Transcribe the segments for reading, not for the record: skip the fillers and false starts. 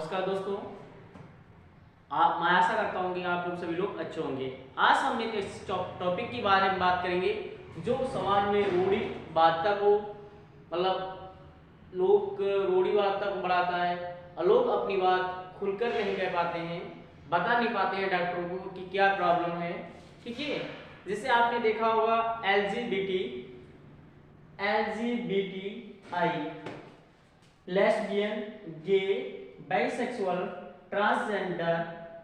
नमस्कार दोस्तों, आप मैं आशा करता हूँ कि आप लोग सभी लोग अच्छे होंगे। आज हम एक इस टॉपिक के बारे में बात करेंगे जो समाज में रूढ़िवादिता को लोग रूढ़िवादिता को बढ़ाता है और लोग अपनी बात खुलकर नहीं कह पाते हैं, बता नहीं पाते हैं डॉक्टरों को कि क्या प्रॉब्लम है। ठीक है, जैसे आपने देखा होगा LGBTI, लेस्बियन, गे, बाइसेक्सुअल, ट्रांसजेंडर,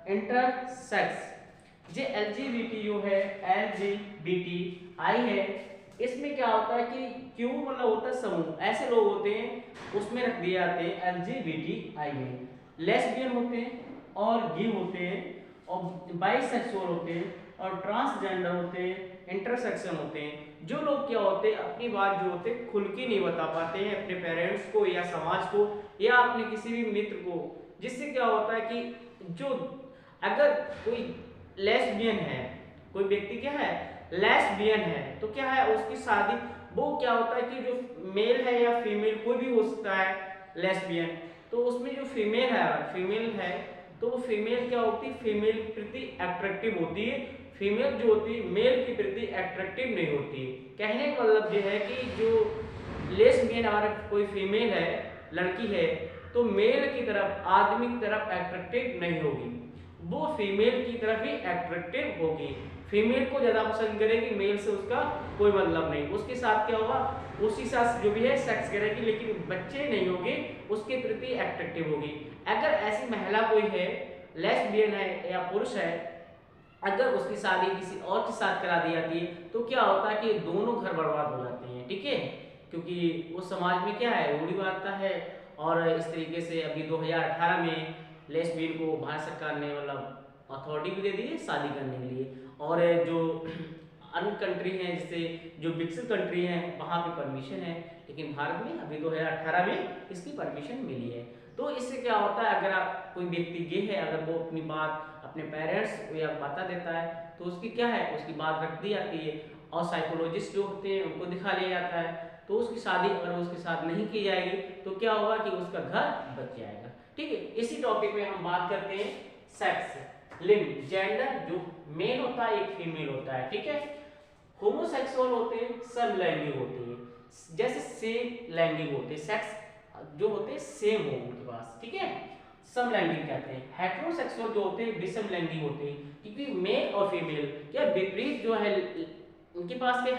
इंटरसेक्स। ये एलजीबीटी है, LGBTI है। इसमें क्या होता है कि क्यों होता है समूह, ऐसे लोग होते हैं उसमें रख दिए जाते हैं LGBTI में। लेस्बियन होते हैं और गे होते हैं और बाइसेक्सुअल होते हैं और ट्रांसजेंडर होते हैं, इंटरसेक्शन होते हैं। जो लोग क्या होते हैं अपनी बात जो होते हैं खुल के नहीं बता पाते हैं अपने पेरेंट्स को या समाज को या अपने किसी भी मित्र को, जिससे क्या होता है कि जो अगर कोई लेस्बियन है, कोई व्यक्ति क्या है लेस्बियन है, तो क्या है उसकी शादी, वो क्या होता है कि जो मेल है या फीमेल कोई भी हो सकता है लेस्बियन, तो उसमें जो फीमेल है तो वो फीमेल क्या होती है, फीमेल के प्रति अट्रैक्टिव होती है। फीमेल जो होती है मेल के प्रति अट्रैक्टिव नहीं होती है। कहने का मतलब यह है कि जो लेस्बियन अगर कोई फीमेल है, लड़की है, तो मेल की तरफ, आदमी की तरफ अट्रैक्टिव नहीं होगी, वो फीमेल की तरफ ही अट्रैक्टिव होगी। फीमेल को ज्यादा पसंद करेगी, मेल से उसका कोई मतलब नहीं। उसके साथ क्या होगा, उसी साथ जो भी है सेक्स करेगी, लेकिन बच्चे नहीं होंगे, उसके प्रति अट्रैक्टिव होगी। अगर ऐसी महिला कोई है, लेस्बियन है या पुरुष है, अगर उसकी शादी किसी और के साथ करा दी जाती है तो क्या होता है कि दोनों घर बर्बाद हो जाते हैं। ठीक है, क्योंकि उस समाज में क्या है रूढ़िवादिता है। और इस तरीके से अभी 2018 में लेस्बियन को भारत सरकार ने अथॉरिटी भी दे दी है शादी करने के लिए। और जो अन्य कंट्री हैं, जैसे जो विकसित कंट्री हैं, वहाँ पे परमिशन है, लेकिन भारत में अभी 2018 में इसकी परमिशन मिली है। तो इससे क्या होता है, अगर आप कोई व्यक्ति गे है, अगर वो अपनी बात अपने पेरेंट्स को या बता देता है तो उसकी क्या है, उसकी बात रख दी जाती है और साइकोलॉजिस्ट जो होते हैं उनको दिखा लिया जाता है। तो उसकी शादी अगर उसके साथ नहीं की जाएगी तो क्या होगा कि उसका घर बच जाएगा। ठीक है, इसी टॉपिक में हम बात करते हैं सेक्स, लिंग, जेंडर। जो मेल होता है एक फीमेल होता है। ठीक है, होमोसेक्सुअल होते हैं, समलैंगिक होते हैं, जैसे सेम लैंगिक होते हैं, सेक्स जो होते हैं सेम हो उनके पास। ठीक है, समलैंगिक कहते हैं। हेटेरोसेक्सुअल जो होते हैं विषम लैंगिक होते हैं, क्योंकि मेल और फीमेल क्या विपरीत जो है उनके पास के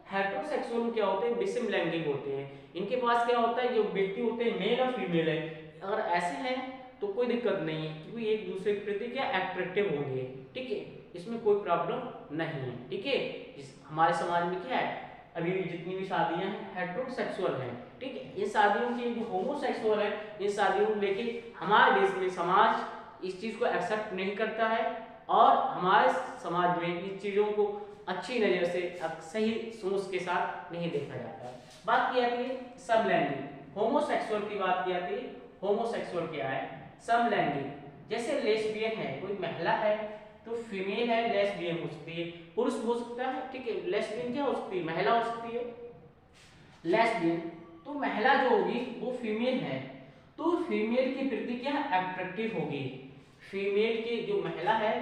हेटेरोसेक्सुअल क्या होते हैं विषम लैंगिक होते हैं। इनके पास क्या होता है जो व्यक्ति होते हैं मेल और फीमेल है, अगर ऐसे हैं तो कोई दिक्कत नहीं है, क्योंकि एक दूसरे के प्रति क्या अट्रैक्टिव होंगे। ठीक है, इसमें कोई प्रॉब्लम नहीं है। ठीक है, हमारे समाज में क्या है अभी जितनी भी शादियां हैं हेटेरोसेक्सुअल हैं। ठीक है, ये शादियों की जो होमोसेक्सुअल है, इन शादियों को लेके हमारे देश में समाज इस चीज को एक्सेप्ट नहीं करता है और हमारे समाज में इन चीजों को अच्छी नजर से सही सोच के साथ नहीं देखा जाता है। बात की जाती है समलैंगिक, होमोसेक्सुअल की बात की जाती है। होमोसेक्सुअल क्या है, समलैंगिक। जैसे लेस्बियन है, कोई महिला है तो फीमेल है, लेस्बियन हो सकती है, पुरुष हो सकता है। ठीक है, लेस्बियन क्या हो सकती है, महिला हो सकती है। लेस्बियन तो महिला जो होगी वो फीमेल है, तो फीमेल के प्रति क्या अट्रैक्टिव होगी। फीमेल की जो महिला है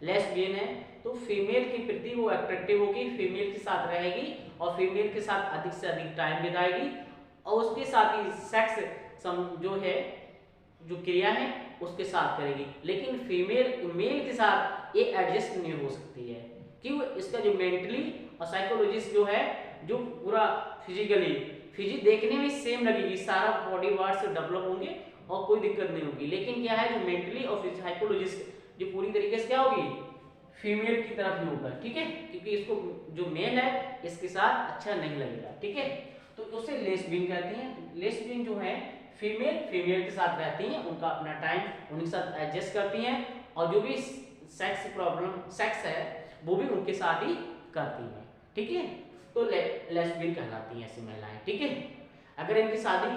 लेस्बियन है तो फीमेल के प्रति वो अट्रैक्टिव होगी, फीमेल के साथ रहेगी और फीमेल के साथ अधिक से अधिक टाइम बिताएगी और उसके साथ ही सेक्स जो है जो क्रिया है उसके साथ करेगी। लेकिन फीमेल मेल के साथ ये एडजस्ट नहीं हो सकती है, क्यों, इसका जो मेंटली और साइकोलॉजिस्ट जो है जो पूरा फिजिक देखने में सेम लगेगी, सारा बॉडी पार्ट से डेवलप होंगे और कोई दिक्कत नहीं होगी। लेकिन क्या है जो मेंटली और साइकोलॉजिस्ट जो पूरी तरीके से क्या होगी फीमेल की तरफ ही होगा। ठीक है, क्योंकि इसको जो मेल है इसके साथ अच्छा नहीं लगेगा। ठीक है, तो उसे लेस्बियन कहते हैं। लेस्बियन जो है फीमेल के साथ रहती हैं, उनका अपना टाइम उनके साथ एडजस्ट करती हैं और जो भी सेक्स है वो भी उनके साथ ही करती हैं। ठीक है, तो लेस्बियन कहलाती हैं ऐसी महिलाएं। ठीक है, अगर इनकी शादी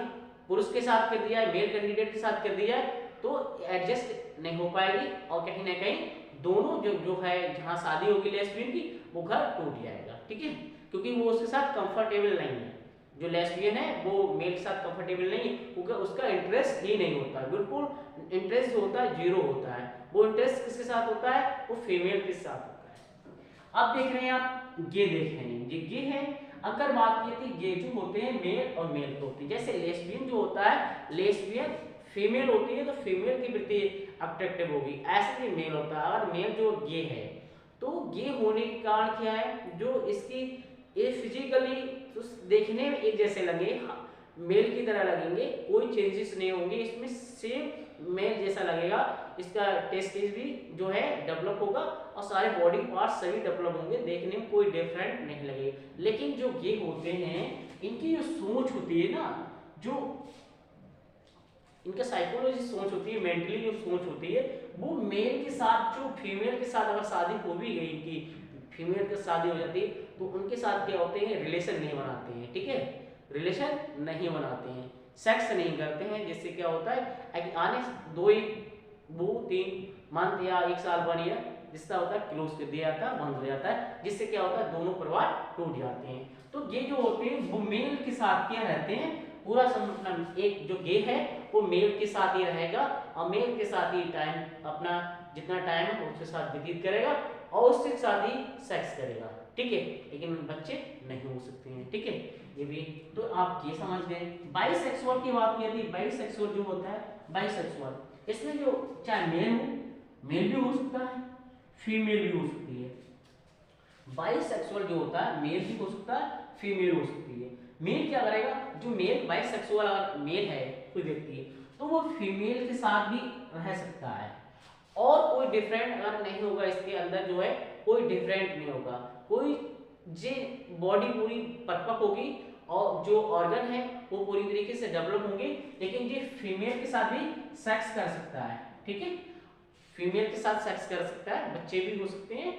पुरुष के साथ कर दिया है, मेल कैंडिडेट के साथ कर दिया है तो एडजस्ट नहीं हो पाएगी और कहीं ना कहीं दोनों जो है जहाँ शादी होगी लेस्बियन की वो घर टूट जाएगा। ठीक है, क्योंकि वो उसके साथ कंफर्टेबल नहीं है, जो लेस्बियन है वो मेल के साथ कंफर्टेबल नहीं, क्योंकि उसका इंटरेस्ट ही नहीं होता है, बिल्कुल इंटरेस्ट जो होता है जीरो होता है। वो इंटरेस्ट किसके साथ होता है, वो फीमेल के साथ होता है। अब देख रहे हैं आप गे देख रहे हैं, ये गे है। अगर बात की थी गे जो होते हैं मेल और मेल के होते हैं, जैसे लेस्बियन जो होता है, लेस्बियन फीमेल होती है तो फीमेल के प्रति अट्रैक्टिव होगी, ऐसे ही मेल होता है। और मेल जो गे है, तो गे होने के कारण क्या है, जो इसकी ये फिजिकली तो देखने में एक जैसे लगे, मेल की तरह लगेंगे, कोई चेंजेस नहीं होंगे इसमें, सेम मेल जैसा लगेगा। इसका टेस्टिस भी जो है डेवलप होगा और सारे बॉडी पार्ट्स सभी डेवलप होंगे, देखने में कोई डिफरेंट नहीं लगेगा। लेकिन जो गे होते हैं, इनकी जो सोच होती है ना, जो इनका साइकोलॉजी सोच होती है, मेंटली जो सोच होती है, वो मेल के साथ जो फीमेल के साथ अगर शादी हो भी गई, इनकी फीमेल के शादी हो जाती है, तो उनके साथ क्या होते हैं, रिलेशन नहीं बनाते हैं, ठीक है, रिलेशन नहीं बनाते हैं, सेक्स नहीं करते हैं, जिससे क्या होता है कि आने 2-3 मंथ या 1 साल 1 ईयर जिसका होता है क्लोज कर दिया जाता है, बंद हो जाता है, जिससे क्या होता है दोनों परिवार टूट जाते हैं। तो ये जो होते हैं वो मेल के साथ क्या रहते हैं, पूरा एक जो गे है वो मेल के साथ ही रहेगा और मेल के साथ ही टाइम अपना जितना टाइम है उसके साथ व्यतीत करेगा और उसके साथ ही सेक्स करेगा, ठीक है, लेकिन बच्चे नहीं हो सकते हैं, ठीक है, ये भी तो आप ये समझ गए। बाइसेक्सुअल की बात की थी, बाइसेक्सुअल जो होता है, बाइसेक्सुअल इसमें जो चाहे मेल हो, मेल भी हो सकता है, फीमेल भी हो सकती है। बाइसेक्सुअल जो होता है मेल भी हो सकता है, फीमेल हो सकती है। मेल क्या करेगा, जो मेल बाइसेक्सुअल अगर मेल है कोई व्यक्ति, तो वो फीमेल के साथ भी रह सकता है और कोई डिफरेंट अगर नहीं होगा, इसके अंदर जो है कोई डिफरेंट नहीं होगा, कोई जे बॉडी पूरी परफेक्ट होगी और जो ऑर्गन है वो पूरी तरीके से डेवलप होंगे, लेकिन ये फीमेल के साथ भी सेक्स कर सकता है, ठीक है, फीमेल के साथ सेक्स कर सकता है, बच्चे भी हो सकते हैं,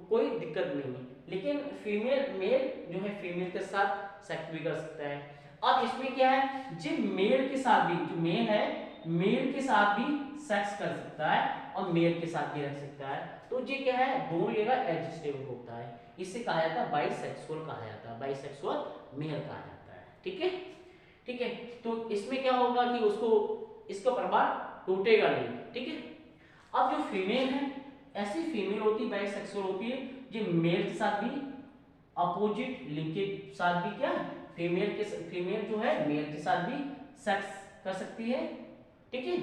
कोई दिक्कत नहीं है, लेकिन फीमेल मेल जो है फीमेल के साथ सेक्स भी कर सकता है। अब इसमें क्या है, जो मेल के साथ भी, जो मेल है मेल के साथ भी सेक्स कर सकता है और मेल के साथ भी रह सकता है, तो ये क्या है, दोनों जगह एडजस्टेबल होता है, इससे कहा जाता है बाइसेक्सुअल कहा जाता है, बाइसेक्सुअल मेल कहा जाता है, ठीक है, ठीक है। तो इसमें क्या होगा कि उसको इसका प्रभाव टूटेगा नहीं, ठीक है। अब जो फीमेल है, ऐसी फीमेल होती है बाइसेक्सुअल होती है, जो मेल के साथ भी अपोजिट लिंग के साथ भी क्या फीमेल जो है मेल के साथ भी सेक्स कर सकती है, ठीक है,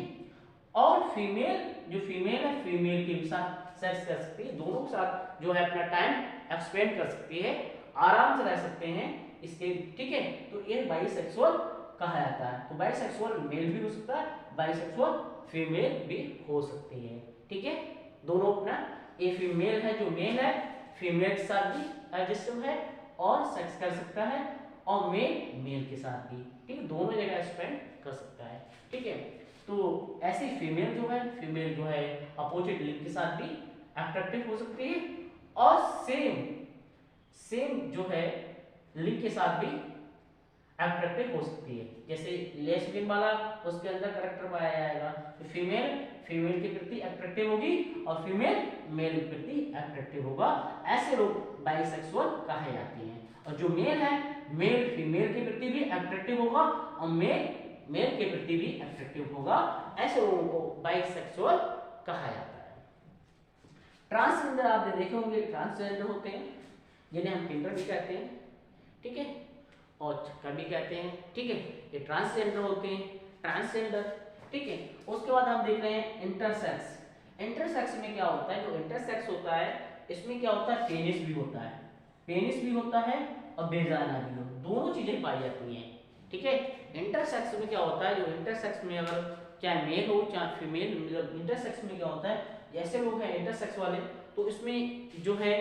और जो फीमेल है फीमेल के साथ सेक्स कर सकती है, दोनों के साथ जो है अपना टाइम एक्सपेंड कर सकती है, आराम से रह सकते हैं इसके, ठीक है, तो ये बाइसेक्सुअल कहा जाता है। तो बाइसेक्सुअल मेल भी हो सकता है, बाइसेक्सुअल फीमेल भी हो सकती है, ठीक है, दोनों अपना, ये फीमेल है जो मेल है फीमेल के साथ भी एडजस्टेबल है और सेक्स कर सकता है, और मेल के साथ भी, ठीक है, दोनों जगह स्पेंड कर सकता है, ठीक है। तो ऐसे फीमेल जो है अपोजिट लिंग के साथ भी अट्रैक्टिव हो सकती है और सेम जो है लिंग के साथ भी अट्रैक्टिव हो सकती है। जैसे लेस्बियन वाला उसके अंदर कैरेक्टर पाया जाएगा, तो फीमेल के प्रति अट्रैक्टिव होगी और फीमेल मेल के प्रति अट्रैक्टिव होगा, ऐसे लोग बाइसेक्सुअल कहे जाते हैं। और जो मेल है मेल फीमेल के प्रति भी अट्रैक्टिव होगा और मेल के प्रति भी अट्रैक्टिव होगा, ऐसे लोगों को बाइसेक्सुअल कहा जाता है। ट्रांसजेंडर आप देखे होंगे, ट्रांसजेंडर होते हैं जिन्हें हम टिंडर भी कहते हैं, ठीक है, और चक्कर भी कहते हैं, ठीक है, ये ट्रांसजेंडर होते हैं, ट्रांसजेंडर, ठीक है। उसके बाद हम देख रहे हैं इंटरसेक्स। इंटरसेक्स में क्या होता है, जो इंटरसेक्स होता है इसमें क्या होता है, पेनिस भी होता है, पेनिस भी होता है और बेजाना भी, दोनों चीजें पाई जाती हैं, ठीक है। इंटरसेक्स में क्या होता है, जो इंटरसेक्स में अगर चाहे मेल हो चाहे फीमेल, मतलब इंटरसेक्स में क्या होता है, जैसे लोग हैं इंटरसेक्स वाले, तो इसमें जो है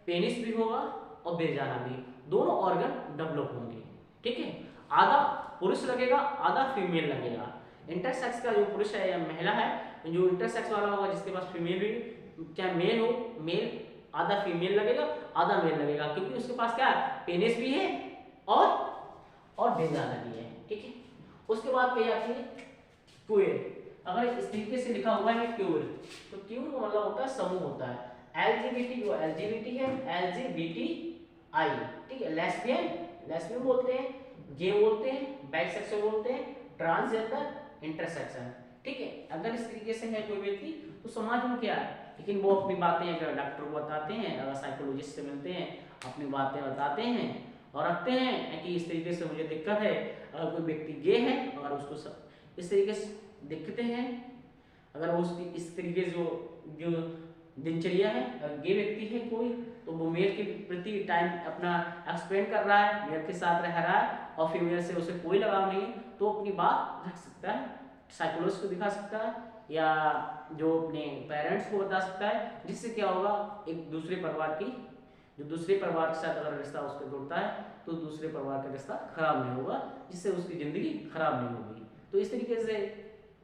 पेनिस भी होगा और बेजाना भी, दोनों ऑर्गन डेवलप होंगे, ठीक है, आधा पुरुष लगेगा आधा फीमेल लगेगा। इंटरसेक्स का जो पुरुष है या महिला है, जो इंटरसेक्स वाला होगा जिसके पास फीमेल भी चाहे मेल हो, मेल आधा फीमेल लगेगा आधा मेल लगेगा, क्योंकि उसके पास क्या है, पेनिस भी है और बेजाना भी है, ठीक है। उसके बाद कही जाती है क्यूर। अगर इस तरीके से लिखा हुआ है क्यूर, तो क्यूर का मतलब होता है समूह होता है, एलजीबीटी जो एलजीबीटी है एलजीबीटीआई, ठीक है, लेस्बियन बोलते हैं, गे बोलते हैं, बाइसेक्सुअल बोलते हैं, ट्रांसजेंडर, इंटरसेक्शन। ठीक है, अगर इस तरीके से है कोई व्यक्ति तो समाज में क्या है, लेकिन वो अपनी बातें अगर डॉक्टर को बताते हैं, अगर साइकोलॉजिस्ट से मिलते हैं, अपनी बातें बताते हैं और रखते हैं कि इस तरीके से मुझे दिक्कत है। अगर कोई व्यक्ति गे है और उसको इस तरीके से दिक्कतें हैं, अगर वो उसकी इस तरीके से जो दिनचर्या है, अगर गे व्यक्ति है कोई, तो वो मेल के प्रति टाइम अपना एक्सपेंड कर रहा है, मेल के साथ रह रहा है और फीमेल से उसे कोई लगाव नहीं है, तो अपनी बात रख सकता है, साइकोलॉजिस्ट को दिखा सकता है या जो अपने पेरेंट्स को बता सकता है, जिससे क्या होगा, एक दूसरे परिवार की जो दूसरे परिवार के साथ अगर रिश्ता उसका जुड़ता है तो दूसरे परिवार का रिश्ता खराब नहीं होगा, जिससे उसकी ज़िंदगी खराब नहीं होगी। तो इस तरीके से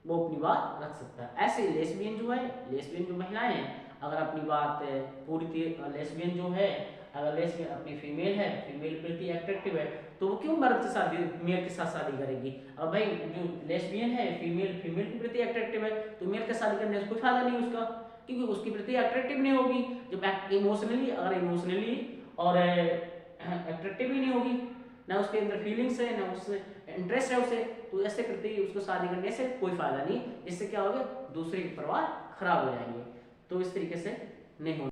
वो अपनी बात रख सकता है। ऐसे लेस्बियन जो है, लेस्बियन जो महिलाएं हैं, अगर अपनी बात पूरी लेस्बियन जो है, अगर लेस्बियन अपनी फीमेल है, फीमेल प्रति अट्रैक्टिव है, तो वो क्यों मर्द से शादी, मेल के साथ शादी करेगी। अब भाई जो लेस्बियन है, फीमेल के प्रति अट्रैक्टिव है, तो मेल के शादी करने से कोई फायदा नहीं उसका, क्योंकि उसकी प्रति अट्रैक्टिव नहीं होगी। जब इमोशनली, अगर इमोशनली और अट्रैक्टिव ही नहीं होगी, ना उसके अंदर फीलिंग्स है, ना उससे इंटरेस्ट है उसे, तो ऐसे प्रति उसको शादी करने से कोई फायदा नहीं। इससे क्या होगा, दूसरे के परिवार खराब हो जाएंगे। तो इस तरीके से नहीं होना।